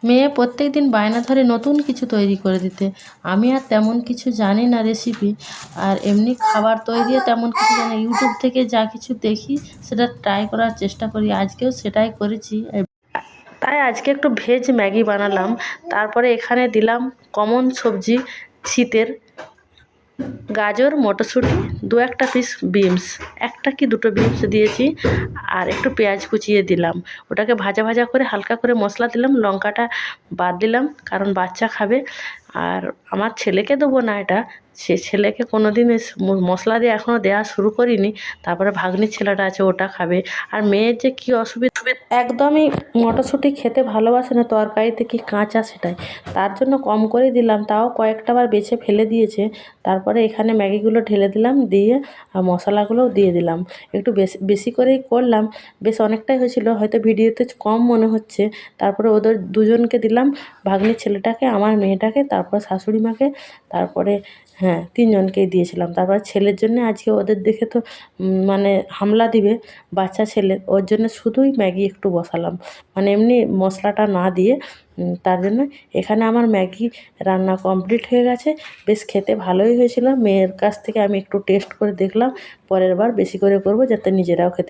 মেয়ে প্রত্যেক দিন বায়না ধরে নতুন কিছু তৈরি করে দিতে। আমি আর তেমন কিছু জানি না রেসিপি, আর এমনি খাবার তৈরিও তেমন কিছু জানি না। ইউটিউব থেকে যা কিছু দেখি সেটা ট্রাই করার চেষ্টা করি, আজকেও সেটাই করেছি। তাই আজকে একটু ভেজ ম্যাগি বানালাম। তারপরে এখানে দিলাম কমন সবজি শীতের, গাজর, মটরশুঁটি, দু একটা পিস বিনস, একটা কি দুটো বিনস দিয়েছি, আর একটু পেঁয়াজ কুচিয়ে দিলাম। ওটাকে ভাজা ভাজা করে হালকা করে মশলা দিলাম, লঙ্কাটা বাদ দিলাম কারণ বাচ্চা খাবে। আর আমার ছেলেকে দেবো না এটা, সে ছেলেকে কোনো দিন মশলা দিয়ে এখনও দেওয়া শুরু করিনি। তারপরে ভাগ্নির ছেলেটা আছে, ওটা খাবে। আর মেয়ের যে কী অসুবিধা, একদমই মটরশুঁটি খেতে ভালোবাসে না, তরকারিতে কি কাঁচা সেটাই, তার জন্য কম করে দিলাম, তাও কয়েকটা বার বেছে ফেলে দিয়েছে। তারপরে এখানে ম্যাগিগুলো ঢেলে দিলাম, দিয়ে আর মশলাগুলোও দিয়ে দিলাম। একটু বেশি বেশি করেই করলাম, বেশ অনেকটাই হয়েছিল, হয়তো ভিডিওতে কম মনে হচ্ছে। তারপরে ওদের দুজনকে দিলাম, ভাগ্নির ছেলেটাকে, আমার মেয়েটাকে, তারপর শাশুড়ি মাকে, তারপরে হ্যাঁ 3 জনকেই দিয়েছিলাম। তারপরে ছেলের জন্যে আজকে ওদের দেখে তো মানে হামলা দিবে বাচ্চা ছেলে, ওর জন্য শুধুই ম্যাগি একটু বসালাম, মানে এমনি মশলাটা না দিয়ে। তার জন্য এখানে আমার ম্যাগি রান্না কমপ্লিট হয়ে গেছে। বেশ খেতে ভালোই হয়েছিল। মেয়ের কাছ থেকে আমি একটু টেস্ট করে দেখলাম, পরের বার বেশি করে করব যাতে নিজেরাও খেতে